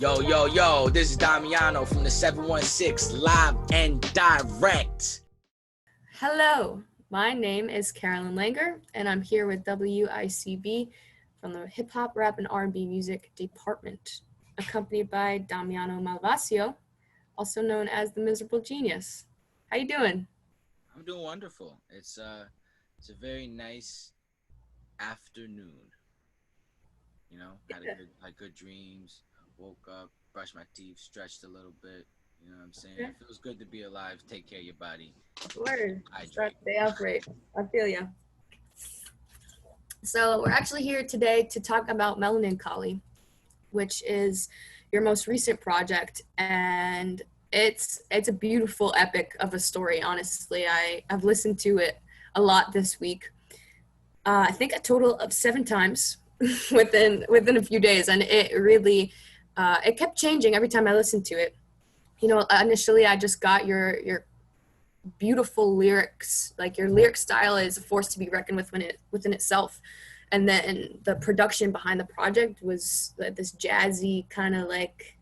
Yo, yo, yo, this is Damiano from the 716, live and direct. Hello, my name is Carolyn Langer, and I'm here with WICB from the Hip Hop, Rap, and R&B Music Department, accompanied by Damiano Malvasio, also known as the Miserable Genius. How you doing? I'm doing wonderful. It's a very nice afternoon. You know, had good dreams. Woke up, brushed my teeth, stretched a little bit. You know what I'm saying? Okay. It feels good to be alive. Take care of your body. Word. Hydrate. Start the day off right. I feel ya. So we're actually here today to talk about Melanincholy, which is your most recent project, and it's a beautiful epic of a story. Honestly, I've listened to it a lot this week. I think a total of 7 times within a few days, and it really it kept changing every time I listened to it. You know, initially I just got your beautiful lyrics. Like, your lyric style is a force to be reckoned with within itself. And then the production behind the project was like this jazzy kind of, like,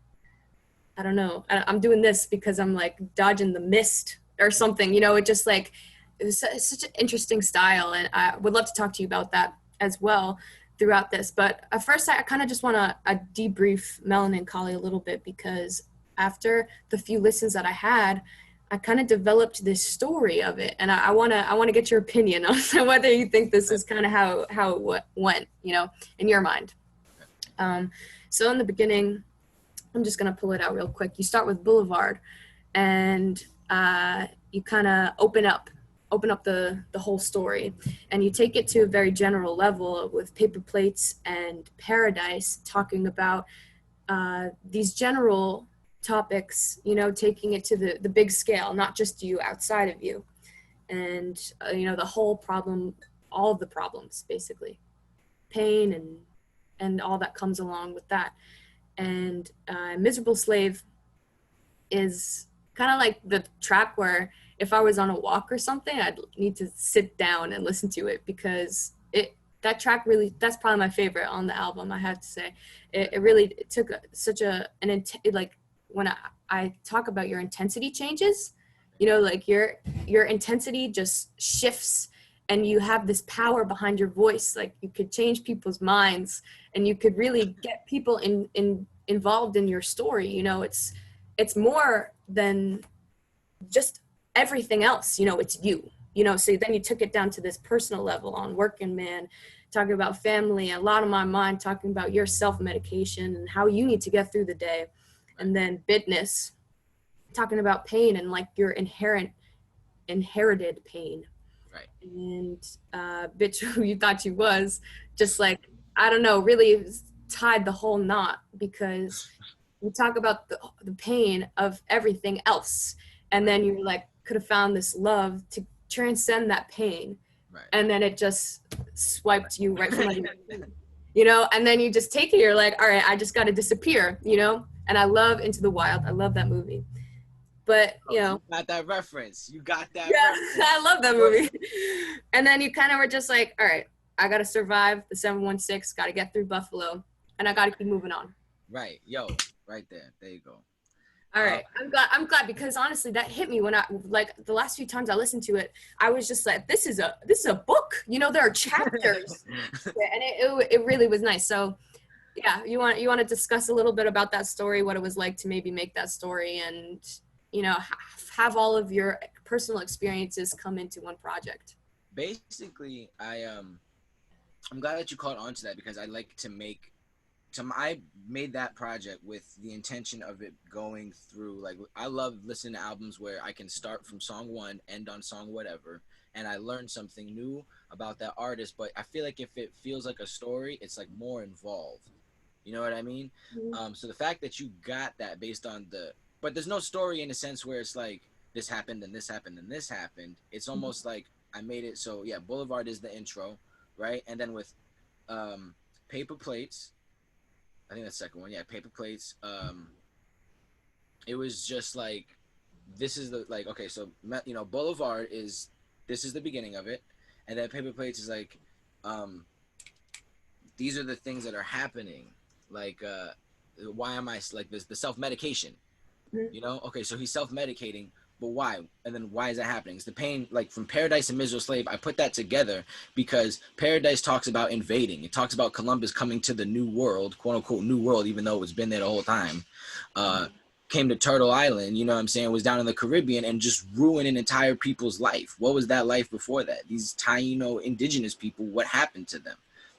I don't know, I'm doing this because I'm like dodging the mist or something, you know. It just, like, it was such an interesting style, and I would love to talk to you about that as well throughout this. But at first, I kind of just want to debrief Melanincholy a little bit, because after the few listens that I had, I kind of developed this story of it, and I wanna get your opinion on whether you think this is kind of how it went, you know, in your mind. So in the beginning, I'm just gonna pull it out real quick. You start with Boulevard, and you kind of open up the whole story, and you take it to a very general level with Paper Plates and Paradise, talking about these general topics, you know, taking it to the big scale, not just you, outside of you, and you know, the whole problem, all of the problems, basically, pain and all that comes along with that. And Miserable Slave is kind of like the track where if I was on a walk or something, I'd need to sit down and listen to it, because that track really, that's probably my favorite on the album, I have to say. It really took such like, when I talk about your intensity changes, you know, like your intensity just shifts, and you have this power behind your voice. Like, you could change people's minds, and you could really get people involved in your story. You know, it's more than just everything else, you know. It's you know. So then you took it down to this personal level on Working Man, talking about family, and a lot of my mind talking about your self-medication and how you need to get through the day. And then Bitness, talking about pain and, like, your inherited pain. Right. And Bitch Who You Thought You Was, just, like, I don't know, really tied the whole knot, because you talk about the pain of everything else, and then you, like, could have found this love to transcend that pain. Right. And then it just swiped you right from under your feet, you know. And then you just take it, you're like, all right, I just got to disappear, you know. And I love Into the Wild, I love that movie. But you know, you got that reference. You got that. yeah, reference. I love that movie. And then you kind of were just like, all right, I got to survive the 716, got to get through Buffalo, and I got to keep moving on. Right. Yo, right there. There you go. All right. I'm glad, because honestly, that hit me when I, like, the last few times I listened to it, I was just like, this is a book, you know. There are chapters. And it really was nice. So yeah, you want to discuss a little bit about that story, what it was like to maybe make that story, and, you know, have all of your personal experiences come into one project. Basically, I'm glad that you caught on to that, because I like to make I made that project with the intention of it going through, like, I love listening to albums where I can start from song 1, end on song whatever, and I learn something new about that artist. But I feel like if it feels like a story, it's, like, more involved. You know what I mean? Mm-hmm. So the fact that you got that based on but there's no story in a sense where it's like this happened and this happened and this happened. It's almost like I made it so, yeah, Boulevard is the intro, right? And then with Paper Plates, I think that's the second one. Yeah, Paper Plates. It was just like, this is the, like, okay, so, you know, Boulevard is, this is the beginning of it, and then Paper Plates is like, these are the things that are happening, like, why am I like this? The self-medication, Mhm. you know? Okay, so he's self-medicating, but why? And then why is that happening? It's the pain, like from Paradise and Miserable Slave. I put that together because Paradise talks about invading. It talks about Columbus coming to the new world, quote unquote new world, even though it's been there the whole time. Came to Turtle Island, you know what I'm saying, was down in the Caribbean and just ruining entire people's life. What was that life before that? These Taino indigenous people, what happened to them?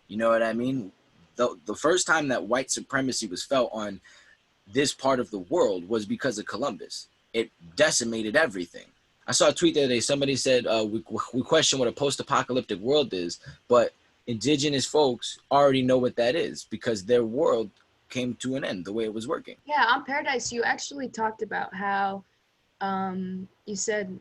You know what I mean? The first time that white supremacy was felt on this part of the world was because of Columbus. It decimated everything. I saw a tweet the other day. Somebody said, we question what a post-apocalyptic world is, but indigenous folks already know what that is because their world came to an end the way it was working. Yeah, on Paradise, you actually talked about how you said,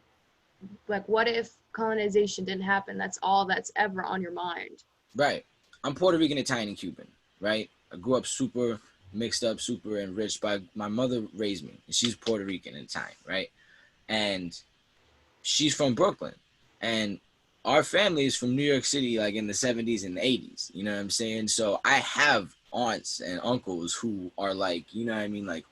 like, what if colonization didn't happen? That's all that's ever on your mind. Right. I'm Puerto Rican, Italian, and Cuban. Right. I grew up super mixed up, super enriched by my mother raised me, and she's Puerto Rican and Italian. Right. And she's from Brooklyn, and our family is from New York City, like in the 70s and the 80s. You know what I'm saying? So I have aunts and uncles who are like, you know what I mean, like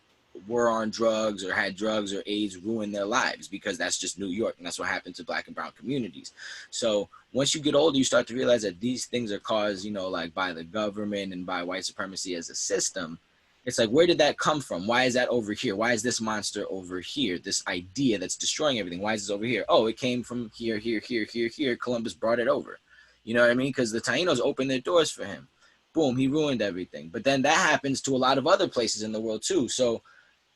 were on drugs or had drugs or AIDS ruin their lives because that's just New York, and that's what happened to Black and brown communities. So once you get older, you start to realize that these things are caused, you know, like by the government and by white supremacy as a system. It's like, where did that come from? Why is that over here? Why is this monster over here? This idea that's destroying everything. Why is this over here? Oh, it came from here, here, here, here, here. Columbus brought it over. You know what I mean? Because the Tainos opened their doors for him. Boom, he ruined everything. But then that happens to a lot of other places in the world too. So,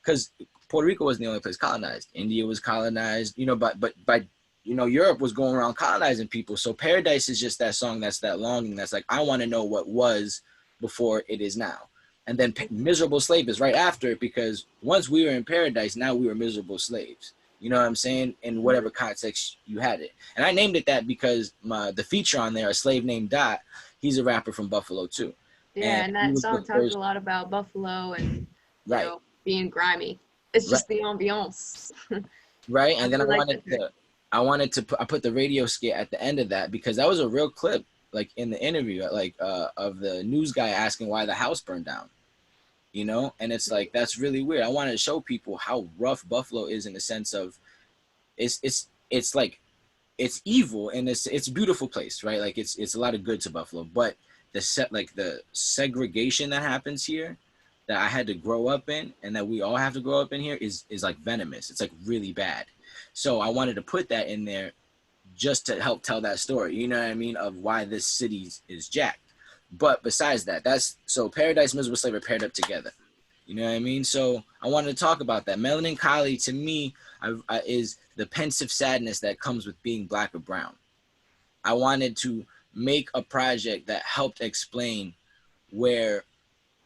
because Puerto Rico wasn't the only place colonized. India was colonized. You know, but you know, Europe was going around colonizing people. So Paradise is just that song that's that longing. That's like, I want to know what was before it is now. And then Miserable Slave is right after it because once we were in paradise, now we were miserable slaves. You know what I'm saying? In whatever context you had it. And I named it that because the feature on there, a slave named Dot, he's a rapper from Buffalo too. Yeah, And and he that was the song talks a first, lot about Buffalo and, right, being grimy. It's right, just the ambiance. right. I And then really like that track. I put the radio skit at the end of that because that was a real clip, like in the interview, like of the news guy asking why the house burned down. You know, and it's like that's really weird. I wanted to show people how rough Buffalo is in the sense of it's like it's evil and it's a beautiful place, right? Like it's a lot of good to Buffalo, but the segregation that happens here that I had to grow up in and that we all have to grow up in here is like venomous. It's like really bad. So I wanted to put that in there just to help tell that story, you know what I mean, of why this city is jacked. But besides that, that's so Paradise, Miserable Slave are paired up together. You know what I mean? So I wanted to talk about that. Melanincholy to me is the pensive sadness that comes with being black or brown. I wanted to make a project that helped explain where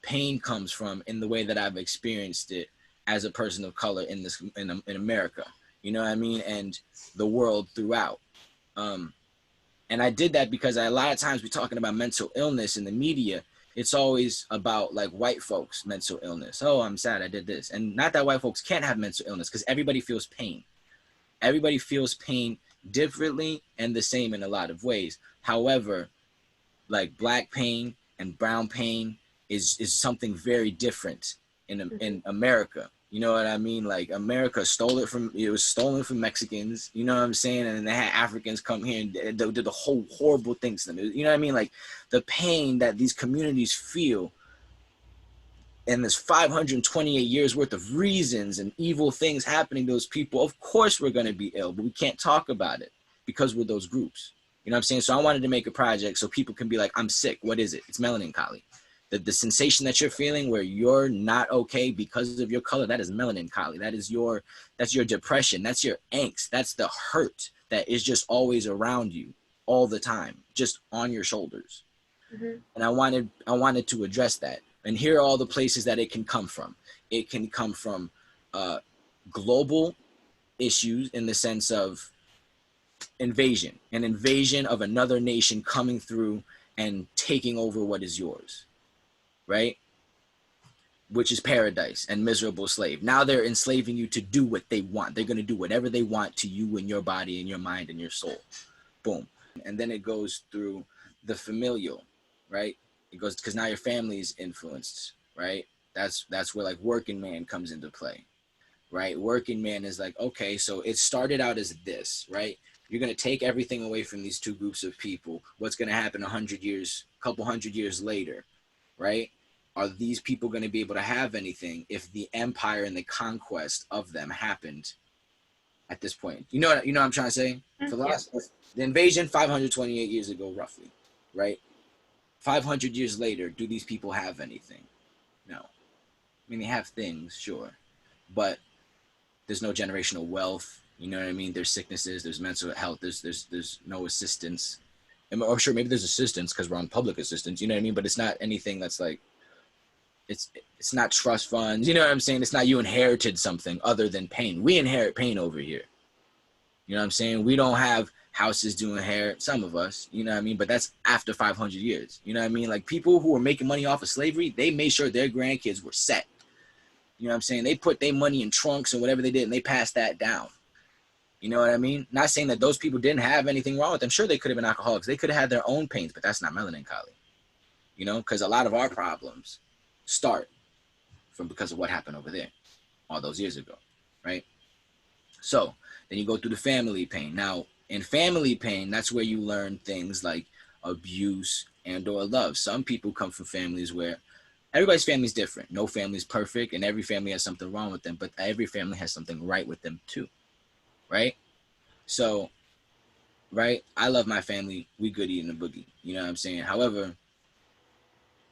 pain comes from in the way that I've experienced it as a person of color in America. You know what I mean? And the world throughout. Um, and I did that because a lot of times we're talking about mental illness in the media. It's always about like white folks' mental illness. Oh, I'm sad I did this. And not that white folks can't have mental illness because everybody feels pain. Everybody feels pain differently and the same in a lot of ways. However, like black pain and brown pain is something very different in America. You know what I mean? Like America stole it from it was stolen from Mexicans. You know what I'm saying? And they had Africans come here and did the whole horrible things to them. You know what I mean? Like the pain that these communities feel and there's 528 years worth of reasons and evil things happening to those people. Of course we're going to be ill, but we can't talk about it because we're those groups. You know what I'm saying? So I wanted to make a project so people can be like, I'm sick. What is it? It's melancholy. The sensation that you're feeling where you're not okay because of your color, that is melancholy. That's your depression. That's your angst. That's the hurt that is just always around you all the time, just on your shoulders. Mm-hmm. And I wanted to address that. And here are all the places that it can come from. It can come from uh, global issues in the sense of an invasion of another nation coming through and taking over what is yours, right? Which is paradise and miserable slave. Now they're enslaving you to do what they want. They're going to do whatever they want to you and your body and your mind and your soul. Boom. And then it goes through the familial, right? It goes because now your family is influenced, right? That's where like working man comes into play, right? Working man is like, okay, so it started out as this, right? You're gonna take everything away from these two groups of people. What's gonna happen 100 years, couple hundred years later, right? Are these people gonna be able to have anything if the empire and the conquest of them happened at this point? You know what I'm trying to say? For the Yeah. last the invasion 528 years ago, roughly, right? 500 years later, do these people have anything? No. I mean, they have things, sure, but there's no generational wealth. You know what I mean? There's sicknesses, there's mental health, there's no assistance. Or sure, maybe there's assistance because we're on public assistance. You know what I mean? But it's not anything that's like it's not trust funds. You know what I'm saying? It's not you inherited something other than pain. We inherit pain over here. You know what I'm saying? We don't have houses to inherit. Some of us, you know what I mean? But that's after 500 years. You know what I mean? Like people who were making money off of slavery, they made sure their grandkids were set. You know what I'm saying? They put their money in trunks and whatever they did, and they passed that down. You know what I mean? Not saying that those people didn't have anything wrong with them. Sure, they could have been alcoholics. They could have had their own pains, but that's not melancholy. You know, because a lot of our problems start from because of what happened over there all those years ago, right? So then you go through the family pain. Now, in family pain, that's where you learn things like abuse and or love. Some people come from families where everybody's family is different. No family is perfect, and every family has something wrong with them, but every family has something right with them too, right? So, right, I love my family. We good eating the boogie. You know what I'm saying? However,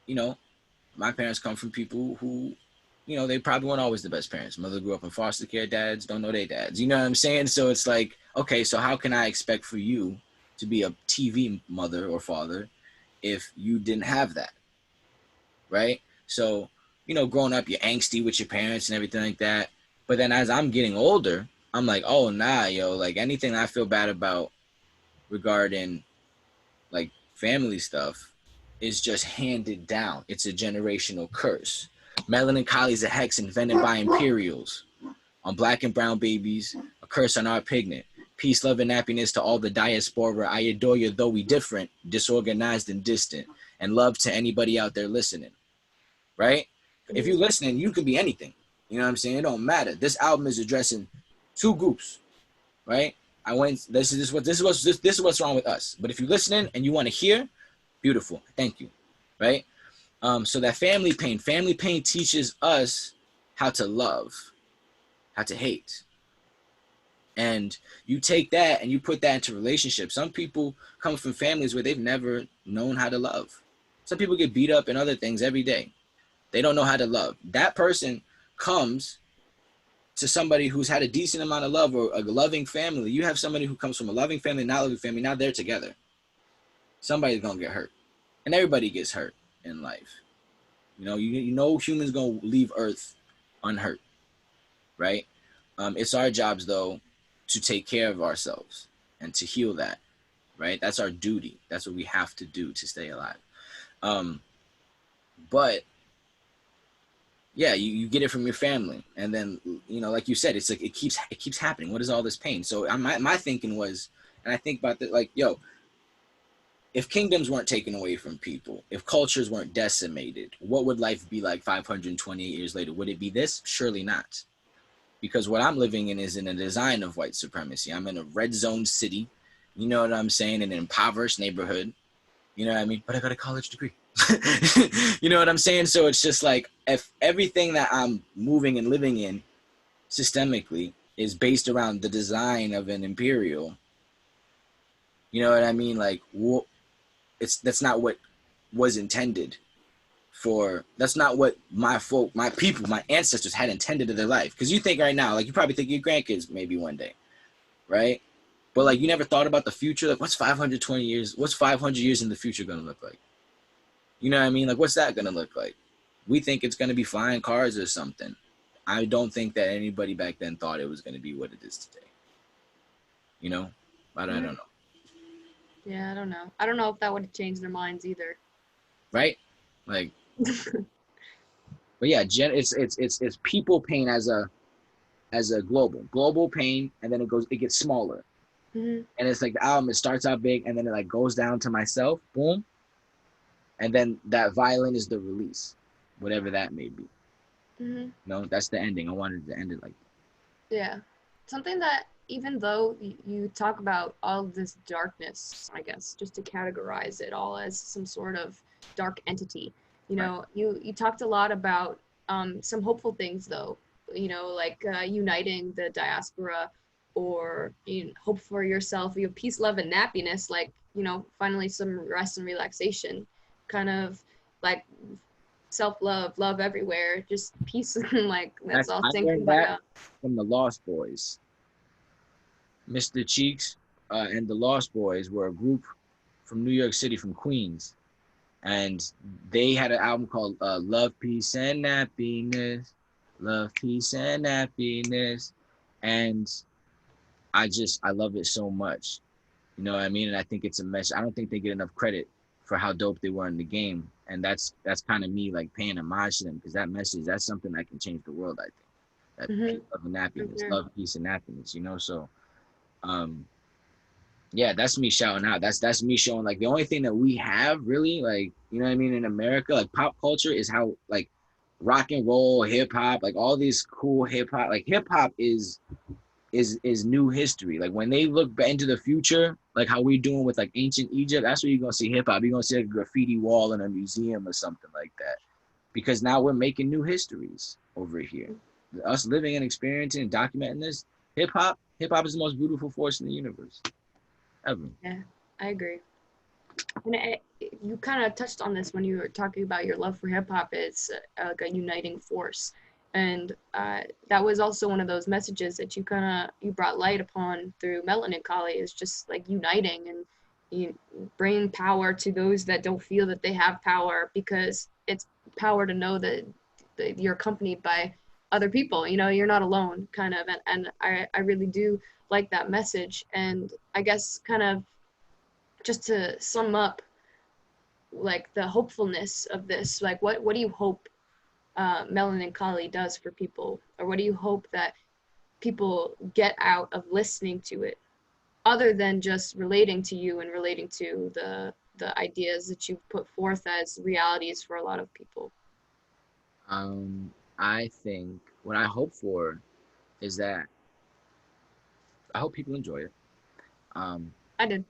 you know, my parents come from people who, you know, they probably weren't always the best parents. Mother grew up in foster care. Dads don't know their dads. You know what I'm saying? So it's like, okay, so how can I expect for you to be a TV mother or father if you didn't have that, right? So, you know, growing up, you're angsty with your parents and everything like that. But then as I'm getting older, I'm like, oh, nah, yo, like anything I feel bad about regarding like family stuff is just handed down. It's a generational curse. Melanincholy is a hex invented by Imperials on black and brown babies, a curse on our pigment. Peace, love, and happiness to all the diaspora. I adore you, though we different, disorganized and distant, and love to anybody out there listening, right? If you're listening, you could be anything. You know what I'm saying? It don't matter. This album is addressing two groups, right? This is what's wrong with us. But if you're listening and you want to hear, beautiful. Thank you, right? So that family pain teaches us how to love, how to hate. And you take that and you put that into relationships. Some people come from families where they've never known how to love. Some people get beat up and other things every day. They don't know how to love. That person comes to somebody who's had a decent amount of love or a loving family. You have somebody who comes from a loving family, not a loving family. Now they're together. Somebody's going to get hurt. And everybody gets hurt in life. You know humans going to leave Earth unhurt, right? It's our jobs, though, to take care of ourselves and to heal that, right? That's our duty. That's what we have to do to stay alive. But yeah, you get it from your family, and then like you said, it's like it keeps happening. What is all this pain? So my thinking was, and I think about that, like, yo, if kingdoms weren't taken away from people, if cultures weren't decimated, what would life be like 528 years later? Would it be this? Surely not, because what I'm living in is in a design of white supremacy. I'm in a red zone city, you know what I'm saying, in an impoverished neighborhood. You know what I mean? But I got a college degree. You know what I'm saying? So it's just like, if everything that I'm moving and living in systemically is based around the design of an imperial, you know what I mean? Like, that's not what was intended for. That's not what my people, my ancestors had intended in their life. Because you think right now, like, you probably think your grandkids maybe one day, right? But like, you never thought about the future. Like, what's 520 years? What's 500 years in the future gonna look like? You know what I mean? Like, what's that gonna look like? We think it's gonna be flying cars or something. I don't think that anybody back then thought it was gonna be what it is today. You know? I don't know. Yeah, I don't know. I don't know if that would have changed their minds either. Right? Like, but yeah, it's people pain as a global pain, and then it gets smaller. Mm-hmm. And it's like the album, it starts out big, and then it like goes down to myself, boom, and then that violin is the release, whatever that may be. Hmm. No, that's the ending. I wanted to end it like Yeah. Something that, even though you talk about all of this darkness, I guess, just to categorize it all as some sort of dark entity, that. Right. you talked a lot about some hopeful things, though, like uniting the diaspora, or hope for yourself, peace, love, and happiness, like, finally some rest and relaxation, kind of like self-love, love everywhere, just peace, and like that's That's all I taken learned by that from the Lost Boys. Mr. Cheeks and the Lost Boys were a group from New York City, from Queens, and they had an album called Love, Peace, and Happiness. Love, Peace, and Happiness. And I love it so much. You know what I mean? And I think it's a message. I don't think they get enough credit for how dope they were in the game. And that's kind of me like paying homage to them, because that message, that's something that can change the world, I think. That mm-hmm. peace, love, and For happiness. sure. Love, peace, and happiness, So um yeah, that's me shouting out. That's me showing, like, the only thing that we have really, like, you know what I mean, in America, like pop culture, is how, like, rock and roll, hip hop, like all these cool hip hop, like hip hop is new history. Like when they look into the future, like how we're doing with like ancient Egypt, that's where you're gonna see hip hop. You're gonna see like a graffiti wall in a museum or something like that. Because now we're making new histories over here. Us living and experiencing and documenting this, hip hop is the most beautiful force in the universe ever. Yeah, I agree. And you kind of touched on this when you were talking about your love for hip hop. It's like a uniting force, and that was also one of those messages that you brought light upon through Melanincholy, is just like uniting and you bringing power to those that don't feel that they have power, because it's power to know that you're accompanied by other people. You're not alone, kind of, and I really do like that message. And I guess kind of just to sum up, like the hopefulness of this, like what do you hope Melanincholy does for people, or what do you hope that people get out of listening to it, other than just relating to you and relating to the ideas that you've put forth as realities for a lot of people? Um, I think what I hope for is that I hope people enjoy it. Um, I did.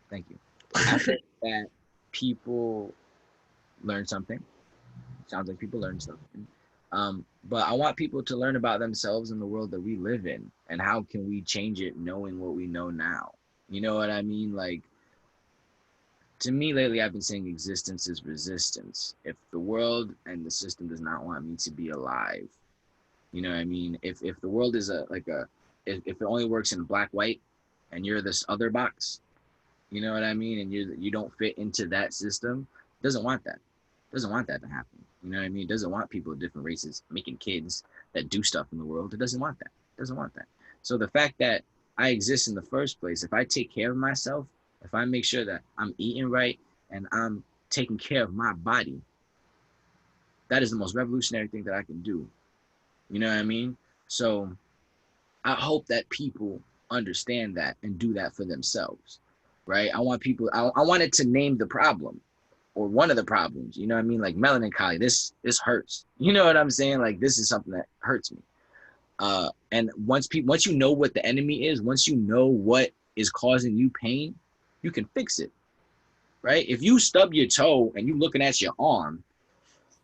Thank you. I hope that people learn something. Sounds like people learn something. But I want people to learn about themselves and the world that we live in, and how can we change it knowing what we know now. You know what I mean? Like, to me lately, I've been saying existence is resistance. If the world and the system does not want me to be alive, you know what I mean? If the world is if it only works in black white, and you're this other box, you know what I mean, and you don't fit into that system, it doesn't want that. It doesn't want that to happen. You know what I mean? It doesn't want people of different races making kids that do stuff in the world. It doesn't want that. It doesn't want that. So the fact that I exist in the first place, if I take care of myself, if I make sure that I'm eating right and I'm taking care of my body, that is the most revolutionary thing that I can do. You know what I mean? So I hope that people understand that and do that for themselves, right? I want people. I wanted to name the problem, or one of the problems. You know what I mean? Like melancholy. This hurts. You know what I'm saying? Like, this is something that hurts me. And once you know what the enemy is, once you know what is causing you pain, you can fix it, right? If you stub your toe and you looking at your arm,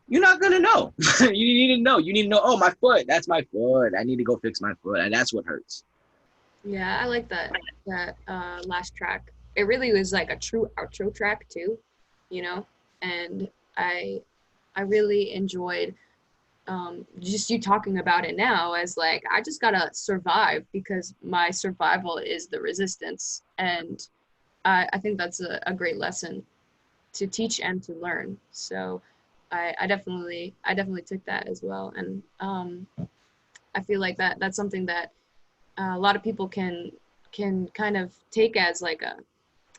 you're not gonna know. You need to know. You need to know. Oh, my foot. That's my foot. I need to go fix my foot, and that's what hurts. Yeah, I like that last track. It really was like a true outro track too, you know, and I really enjoyed just you talking about it now, as like I just gotta survive, because my survival is the resistance. And I think that's a great lesson to teach and to learn. So I definitely took that as well. And I feel like that's something that a lot of people can kind of take as like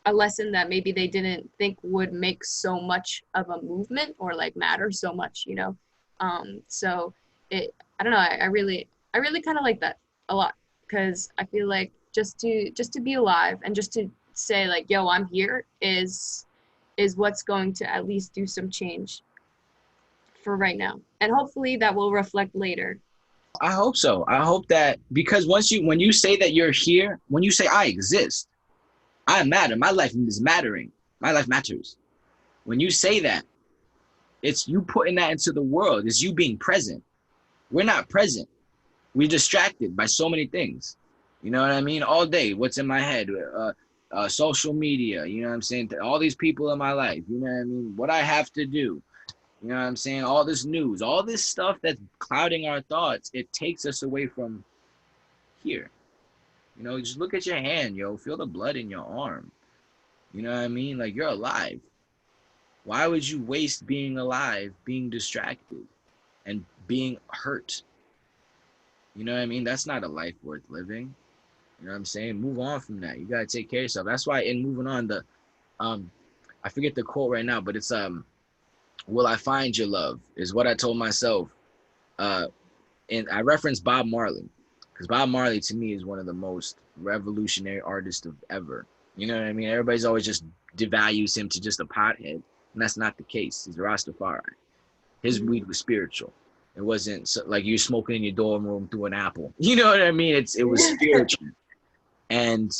a lesson that maybe they didn't think would make so much of a movement, or like matter so much. So I don't know, I really kind of like that a lot, because I feel like just to be alive and just to say like, yo, I'm here, is what's going to at least do some change for right now. And hopefully that will reflect later. I hope so. I hope that, because when you say that you're here, when you say I exist, I matter. My life is mattering. My life matters. When you say that, it's you putting that into the world. It's you being present. We're not present. We're distracted by so many things. You know what I mean? All day, what's in my head? Social media. You know what I'm saying? All these people in my life. You know what I mean? What I have to do. You know what I'm saying? All this news, all this stuff that's clouding our thoughts. It takes us away from here. You know, just look at your hand, yo. Feel the blood in your arm. You know what I mean? Like, you're alive. Why would you waste being alive, being distracted, and being hurt? You know what I mean? That's not a life worth living. You know what I'm saying? Move on from that. You gotta take care of yourself. That's why in moving on, I forget the quote right now, but it's will I find your love is what I told myself. And I referenced Bob Marley, because Bob Marley to me is one of the most revolutionary artists of ever. You know what I mean? Everybody's always just devalues him to just a pothead, and that's not the case. He's a Rastafari. His weed was spiritual. It wasn't like you're smoking in your dorm room through an apple. You know what I mean? It was spiritual. And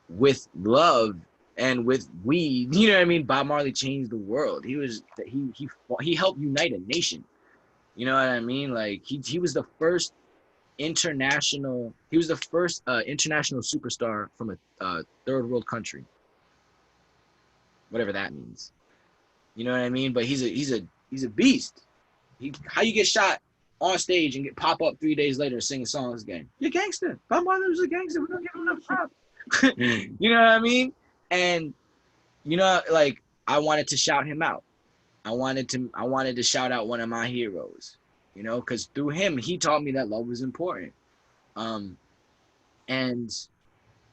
with love and with weed, you know what I mean? Bob Marley changed the world. He helped unite a nation. You know what I mean? Like he was the first international superstar from a third world country, whatever that means. You know what I mean? But he's a beast. How you get shot on stage and get pop up 3 days later and sing songs again? You're a gangster. Bob Marley was a gangster. We don't give him enough props. You know what I mean? And you know, like, I wanted to shout him out. I wanted to shout out one of my heroes. You know, because through him, he taught me that love was important. And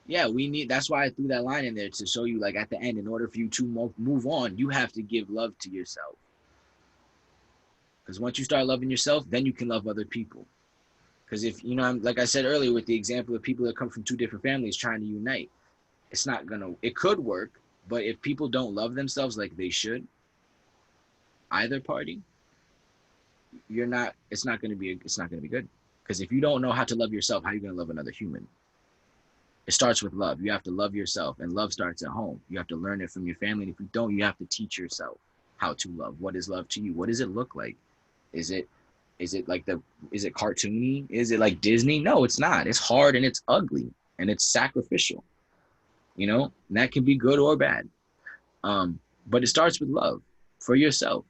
yeah, that's why I threw that line in there, to show you, like, at the end, in order for you to move on, you have to give love to yourself. Because once you start loving yourself, then you can love other people. Because if, you know, like I said earlier with the example of people that come from two different families trying to unite, it could work, but if people don't love themselves like they should, either party, it's not going to be good. Because if you don't know how to love yourself, how are you going to love another human? It starts with love. You have to love yourself, and love starts at home. You have to learn it from your family. And if you don't, you have to teach yourself how to love. What is love to you? What does it look like? Is it cartoony? Is it like Disney? No, it's not. It's hard and it's ugly and it's sacrificial. You know, and that can be good or bad. But it starts with love for yourself.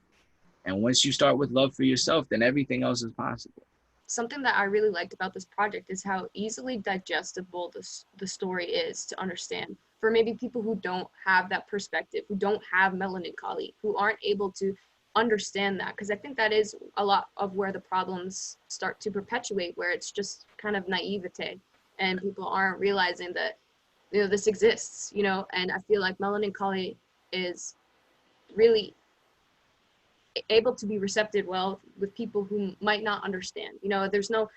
And once you start with love for yourself, then everything else is possible. Something that I really liked about this project is how easily digestible the story is to understand. For maybe people who don't have that perspective, who don't have Melanincholy, who aren't able to understand that, because I think that is a lot of where the problems start to perpetuate, where it's just kind of naivete and people aren't realizing that, you know, this exists, you know. And I feel like Melanincholy is really able to be receptive well with people who might not understand. You know, there's no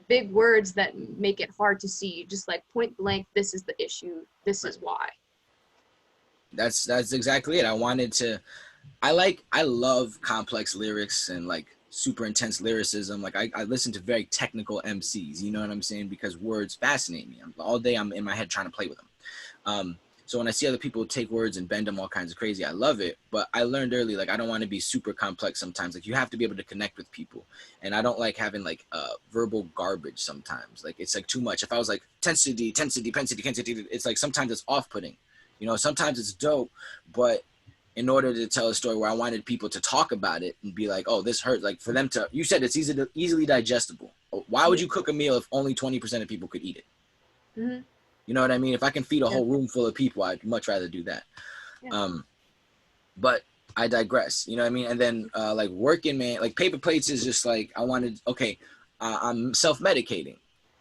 big words that make it hard to see. Just like point blank, this is the issue, this is why. That's exactly it. I love complex lyrics and like super intense lyricism. Like I listen to very technical MCs, you know what I'm saying? Because words fascinate me. All day I'm in my head trying to play with them. So when I see other people take words and bend them all kinds of crazy, I love it. But I learned early, like, I don't want to be super complex sometimes. Like, you have to be able to connect with people. And I don't like having, like, verbal garbage sometimes. Like, it's, like, too much. If I was, like, intensity, it's, like, sometimes it's off-putting. You know, sometimes it's dope. But in order to tell a story where I wanted people to talk about it and be like, oh, this hurt. Like, for them to, you said it's easily digestible. Why would you cook a meal if only 20% of people could eat it? Mm-hmm. You know what I mean? If I can feed a whole room full of people, I'd much rather do that. Yeah. But I digress. You know what I mean? And then like working, man, like Paper Plates is just like, I'm self-medicating,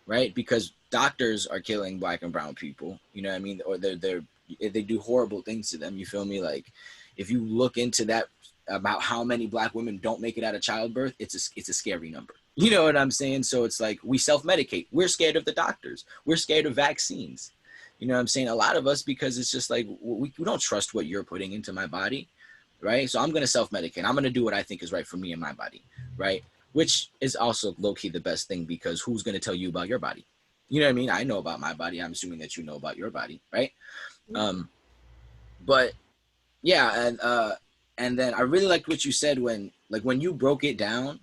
right? Because doctors are killing Black and brown people. You know what I mean? Or they do horrible things to them. You feel me? Like, if you look into that, about how many Black women don't make it out of childbirth, it's a scary number. You know what I'm saying? So it's like, we self-medicate. We're scared of the doctors. We're scared of vaccines. You know what I'm saying? A lot of us, because it's just like, we don't trust what you're putting into my body, right? So I'm going to self-medicate. I'm going to do what I think is right for me and my body, right? Which is also low-key the best thing, because who's going to tell you about your body? You know what I mean? I know about my body. I'm assuming that you know about your body, right? Um, but yeah, and then I really liked what you said when you broke it down,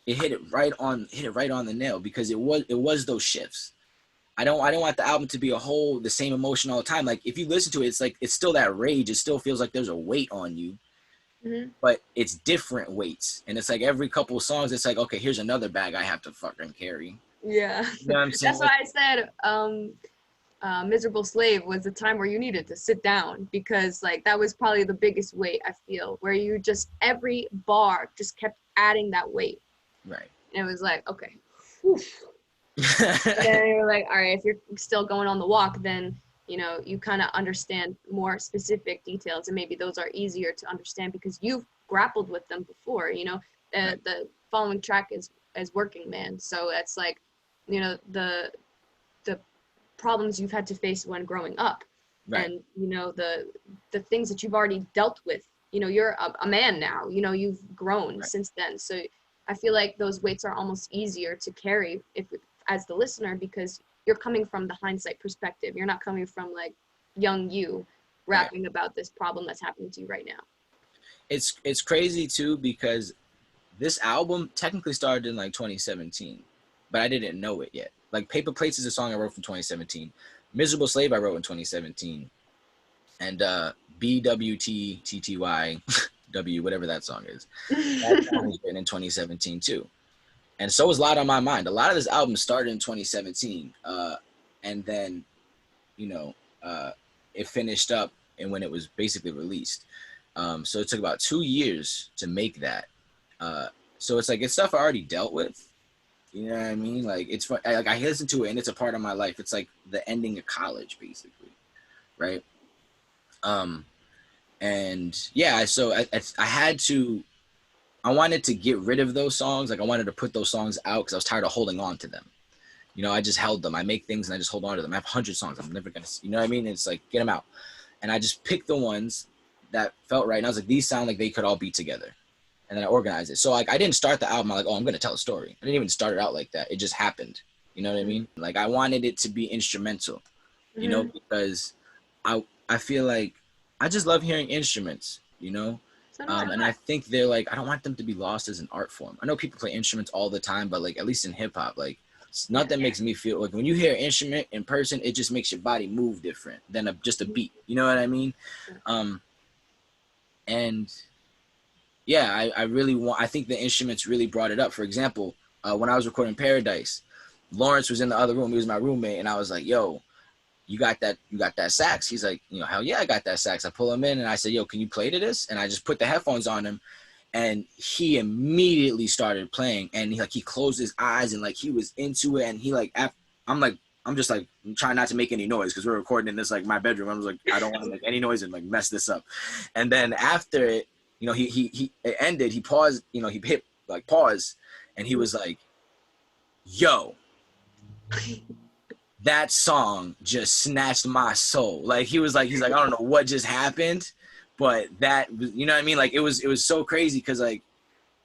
it hit it right on the nail, because it was those shifts. I don't want the album to be the same emotion all the time. Like if you listen to it, it's like it's still that rage. It still feels like there's a weight on you, Mm-hmm. but it's different weights. And it's like every couple of songs, it's like, okay, here's another bag I have to fucking carry. Yeah, You know what I'm saying? that's why Like, I said Miserable Slave was the time where you needed to sit down, because like that was probably the biggest weight, I feel, where you just every bar just kept adding that weight. right. And it was like, okay. Whew. And then you're like, all right, if you're still going on the walk, then you kind of understand more specific details, and maybe those are easier to understand because you've grappled with them before. Right. The following track is Working Man, so it's like the problems you've had to face when growing up, Right. and the things that you've already dealt with. You're a man now. You've grown Right. since then, so I feel like those weights are almost easier to carry if as the listener, because you're coming from the hindsight perspective. You're not coming from like young you Right. rapping about this problem that's happening to you right now. It's crazy too, because this album technically started in like 2017, but I didn't know it yet. Like Paper Plates is a song I wrote from 2017. Miserable Slave I wrote in 2017. And BWTTTY W, whatever that song is. That song was written in 2017 too. And so was A Lot on My Mind. A lot of this album started in 2017. And then, you know, it finished up and when it was basically released. So it took about 2 years to make that. So it's like it's stuff I already dealt with. You know what I mean? Like it's like I listen to it and it's a part of my life. It's like the ending of college, basically, right? Um, and yeah, so I had to. I wanted to get rid of those songs. Like I wanted to put those songs out because I was tired of holding on to them. I just held them. I make things and I just hold on to them. I have 100 songs. I'm never gonna, you know what I mean? It's like get them out, and I just picked the ones that felt right. And I was like, these sound like they could all be together. And then I organized it. So like I didn't start the album. I'm like, oh, I'm gonna tell a story. I didn't even start it out like that. It just happened. You know what I mean? Like I wanted it to be instrumental. Mm-hmm. Because I feel like I just love hearing instruments. So do I. And I think they're like I don't want them to be lost as an art form. I know people play instruments all the time, but like at least in hip hop, like nothing makes me feel like when you hear an instrument in person, it just makes your body move different than just a beat. You know what I mean? And yeah, I really want. I think the instruments really brought it up. For example, when I was recording Paradise, Lawrence was in the other room. He was my roommate, and I was like, "Yo, you got that sax?" He's like, hell yeah, I got that sax. I pull him in, and I said, "Yo, can you play to this?" And I just put the headphones on him, and he immediately started playing. And he closed his eyes, and like he was into it. And he like, I'm just like trying not to make any noise because we're recording in this like my bedroom. I was like, I don't want to make any noise and like mess this up. And then after it, he it ended. He paused. He hit like pause, and he was like, "Yo, that song just snatched my soul." Like he's like, I don't know what just happened, but that was, you know what I mean? Like it was so crazy because like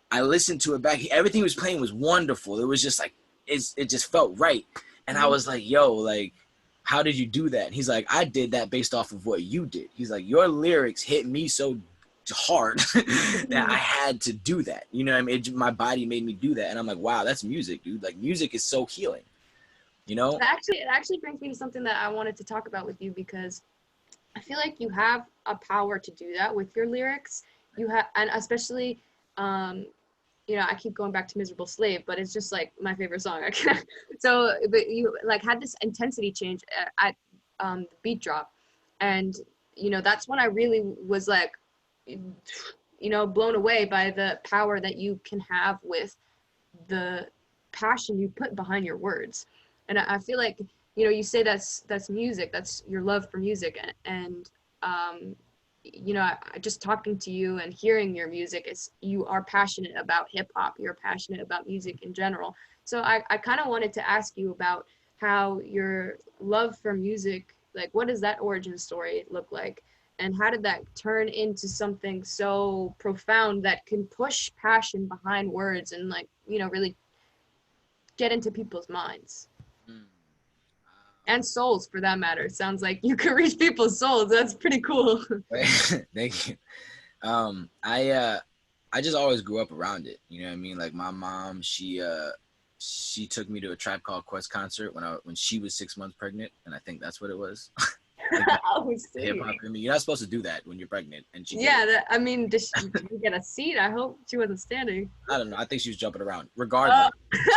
I listened to it back. Everything he was playing was wonderful. It was just like it just felt right. And I was like, yo, like, how did you do that? And he's like, I did that based off of what you did. He's like, your lyrics hit me so hard that I had to do that. You know what I mean? My body made me do that. And I'm like, wow, that's music, dude. Like music is so healing, you know? It actually brings me to something that I wanted to talk about with you, because I feel like you have a power to do that with your lyrics. You have, and especially, I keep going back to Miserable Slave, but it's just like my favorite song. So, but you like had this intensity change at the beat drop, and that's when I really was like, blown away by the power that you can have with the passion you put behind your words. And I feel like you say that's music, that's your love for music, and just talking to you and hearing your music, is you are passionate about hip hop, you're passionate about music in general. So I kind of wanted to ask you about how your love for music, like what does that origin story look like, and how did that turn into something so profound that can push passion behind words and like, you know, really get into people's minds Mm. and souls for that matter? Sounds like you could reach people's souls. That's pretty cool. Thank you. I just always grew up around it. You know what I mean? Like my mom, she took me to a Tribe Called Quest concert when she was 6 months pregnant, and I think that's what it was. Like Oh, hip sweet. hop in me. You're not supposed to do that when you're pregnant, and she did Yeah, it. that, I mean, did you get a seat? I hope she wasn't standing. I don't know. I think she was jumping around. Uh, Regardless,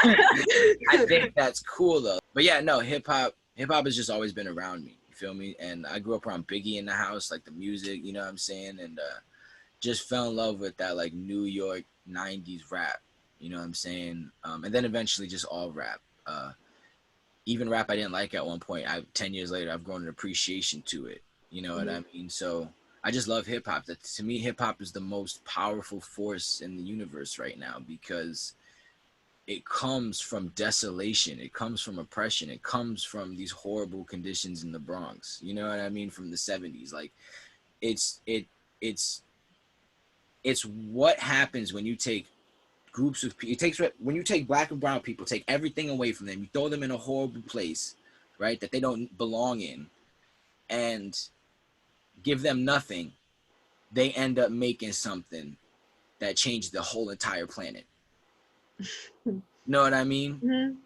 I think that's cool though. But yeah, no, hip hop has just always been around me. You feel me? And I grew up around Biggie in the house, like the music. You know what I'm saying? And just fell in love with that like New York '90s rap. You know what I'm saying? And then eventually just all rap. Even rap I didn't like at one point. 10 years later, I've grown an appreciation to it. You know what I mean? So I just love hip hop. That to me, hip hop is the most powerful force in the universe right now because it comes from desolation. It comes from oppression. It comes from these horrible conditions in the Bronx. You know what I mean? From the '70s, like it's it it's it's what happens when you take groups of people. It takes when you take black and brown people, take everything away from them, you throw them in a horrible place, right, that they don't belong in, and give them nothing. They end up making something that changed the whole entire planet. You know what I mean? mhm.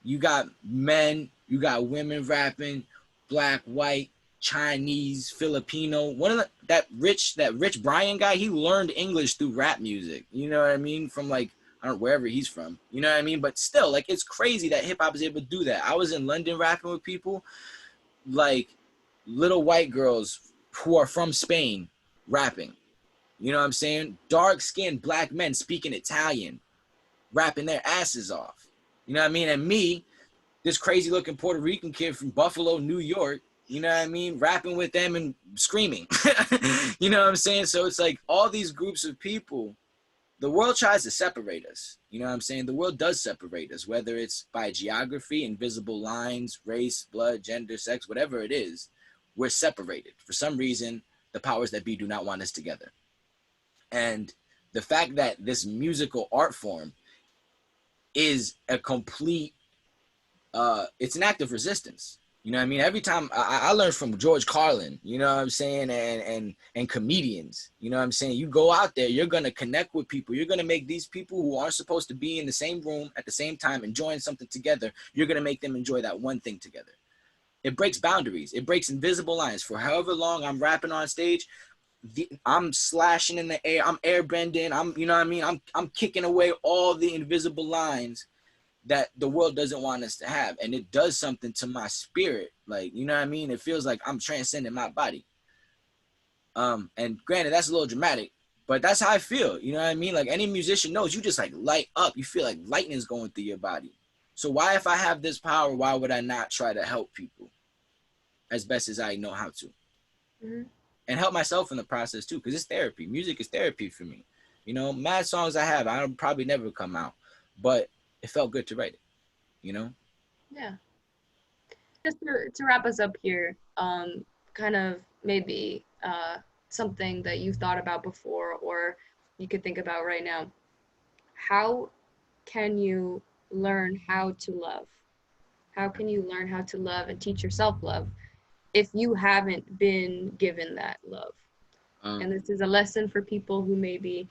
You got men, you got women rapping, black, white, Chinese, Filipino. One of that rich Brian guy, he learned English through rap music. You know what I mean? From like I don't know wherever he's from. You know what I mean? But still, like it's crazy that hip hop is able to do that. I was in London rapping with people like little white girls who are from Spain rapping. You know what I'm saying? Dark skinned black men speaking Italian, rapping their asses off. You know what I mean? And me, this crazy looking Puerto Rican kid from Buffalo, New York, you know what I mean, rapping with them and screaming. You know what I'm saying? So it's like all these groups of people, the world tries to separate us. You know what I'm saying? The world does separate us, whether it's by geography, invisible lines, race, blood, gender, sex, whatever it is, we're separated. For some reason, the powers that be do not want us together. And the fact that this musical art form is a complete it's an act of resistance. You know what I mean? Every time I learned from George Carlin, you know what I'm saying, and comedians, you know what I'm saying? You go out there, you're gonna connect with people. You're gonna make these people who aren't supposed to be in the same room at the same time enjoying something together, you're gonna make them enjoy that one thing together. It breaks boundaries. It breaks invisible lines. For however long I'm rapping on stage, I'm slashing in the air, I'm air bending, you know what I mean? I'm kicking away all the invisible lines that the world doesn't want us to have, and it does something to my spirit. Like, you know what I mean? It feels like I'm transcending my body. And granted, that's a little dramatic, but that's how I feel. You know what I mean? Like any musician knows, you just like light up. You feel like lightning's going through your body. So why, if I have this power, why would I not try to help people as best as I know how to, Mhm. and help myself in the process too? Because it's therapy. Music is therapy for me. You know, mad songs I have, I'll probably never come out, but it felt good to write it. You know. Yeah. Just to wrap us up here, kind of maybe something that you've thought about before or you could think about right now. How can you learn how to love? How can you learn how to love and teach yourself love if you haven't been given that love? And Um, this is a lesson for people who maybe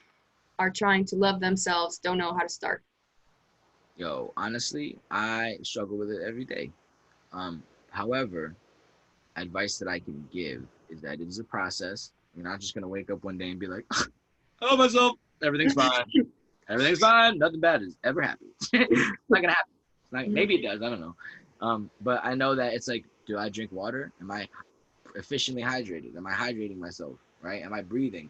are trying to love themselves, don't know how to start. Yo, honestly, I struggle with it every day. However, advice that I can give is that it is a process. You're not just gonna wake up one day and be like, "Oh, myself, everything's fine, everything's fine, nothing bad has ever happened." It's not gonna happen. It's not, Mhm. maybe it does. I don't know. But I know that it's like, do I drink water? Am I efficiently hydrated? Am I hydrating myself? Right? Am I breathing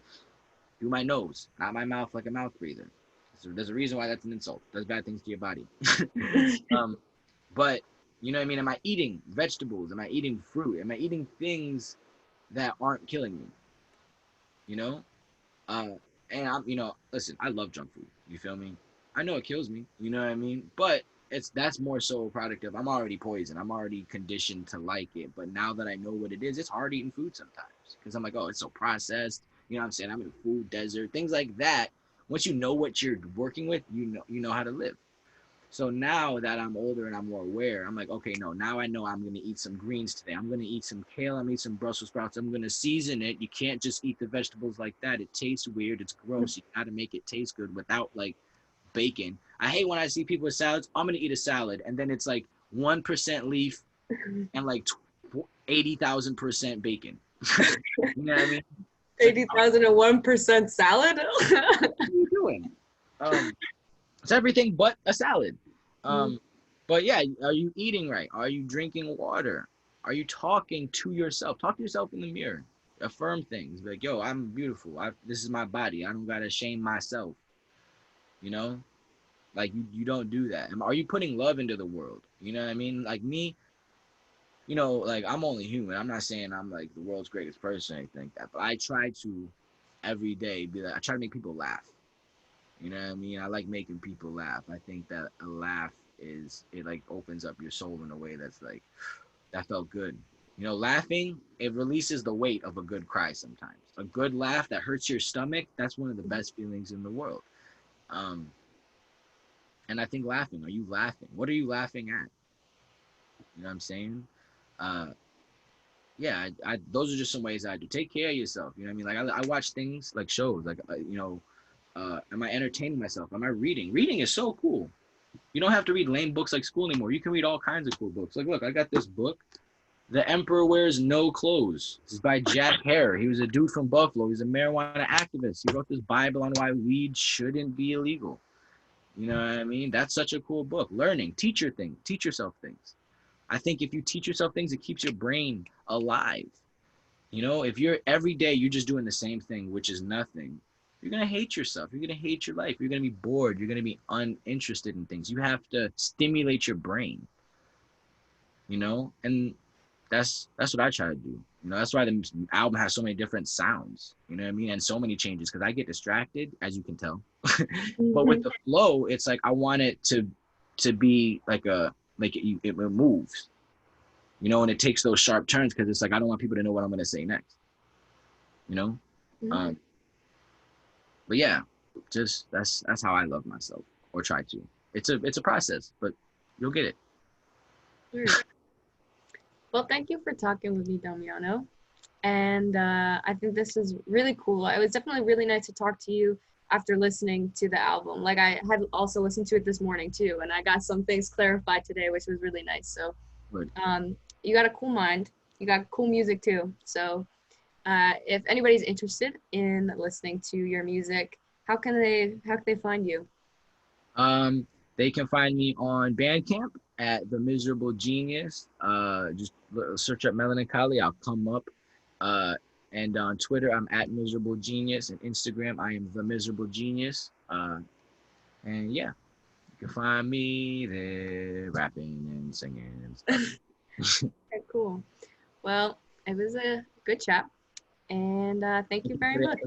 through my nose, not my mouth like a mouth breather? So there's a reason why that's an insult. It does bad things to your body. um, But you know what I mean? Am I eating vegetables? Am I eating fruit? Am I eating things that aren't killing me? You know? Uh, and listen, I love junk food. You feel me? I know it kills me. You know what I mean? But that's more so a product of I'm already poisoned. I'm already conditioned to like it. But now that I know what it is, it's hard eating food sometimes. carbs because I'm like, oh, it's so processed. You know what I'm saying? I'm in a food desert, things like that. Once you know what you're working with, you know how to live. So now that I'm older and I'm more aware, I'm like, okay, no, now I know I'm going to eat some greens today. I'm going to eat some kale. I'm going to eat some Brussels sprouts. I'm going to season it. You can't just eat the vegetables like that. It tastes weird. It's gross. You got to make it taste good without like bacon. I hate when I see people with salads. I'm going to eat a salad. And then it's like 1% leaf and like 80,000% bacon. You know what I mean? It's like, oh, 80,001% salad. what are you doing? It's everything but a salad. But yeah, are you eating right? Are you drinking water? Are you talking to yourself? Talk to yourself in the mirror. Affirm things. Like, yo, I'm beautiful. This is my body. I don't gotta shame myself. You know, like you don't do that. Are you putting love into the world? You know what I mean? Like me, like I'm only human. I'm not saying I'm like the world's greatest person or anything like that. But I try to every day be like, I try to make people laugh. You know what I mean? I like making people laugh. I think that a laugh it like opens up your soul in a way that's like, that felt good. Laughing, it releases the weight of a good cry sometimes. A good laugh that hurts your stomach, that's one of the best feelings in the world. Um, and I think laughing, are you laughing? What are you laughing at? You know what I'm saying? Uh, yeah, those are just some ways I do. Take care of yourself. You know what I mean? Like I watch things like shows, like, am I entertaining myself? Am I reading? Reading is so cool. You don't have to read lame books like school anymore. You can read all kinds of cool books. Like, look, I got this book, The Emperor Wears No Clothes. This is by Jack Hare. He was a dude from Buffalo. He's a marijuana activist. He wrote this Bible on why weed shouldn't be illegal. You know what I mean? That's such a cool book. Learning, teach yourself things. I think if you teach yourself things, it keeps your brain alive. If you're every day, you're just doing the same thing, which is nothing, you're going to hate yourself. You're going to hate your life. You're going to be bored. You're going to be uninterested in things. You have to stimulate your brain, and that's what I try to do. That's why the album has so many different sounds, you know what I mean? And so many changes because I get distracted, as you can tell. But with the flow, it's like I want it to be like it moves, and it takes those sharp turns because it's like I don't want people to know what I'm going to say next, you know? Um, but yeah, just that's how I love myself, or try to. It's a process, but you'll get it. Sure. Well, thank you for talking with me, Damiano. And I think this is really cool. It was definitely really nice to talk to you after listening to the album. Like I had also listened to it this morning too, and I got some things clarified today, which was really nice. So you got a cool mind. You got cool music too. So if anybody's interested in listening to your music, how can they find you? They can find me on Bandcamp at The Miserable Genius. Just search up Melanincholy. I'll come up. And on Twitter, I'm at Miserable Genius. And Instagram, I am The Miserable Genius. And yeah, you can find me there rapping and singing and stuff. Okay, cool. Well, it was a good chat. And thank you very much.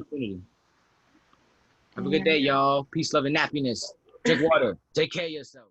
Have a good day, y'all. Peace, love, and happiness. Drink water. Take care of yourself.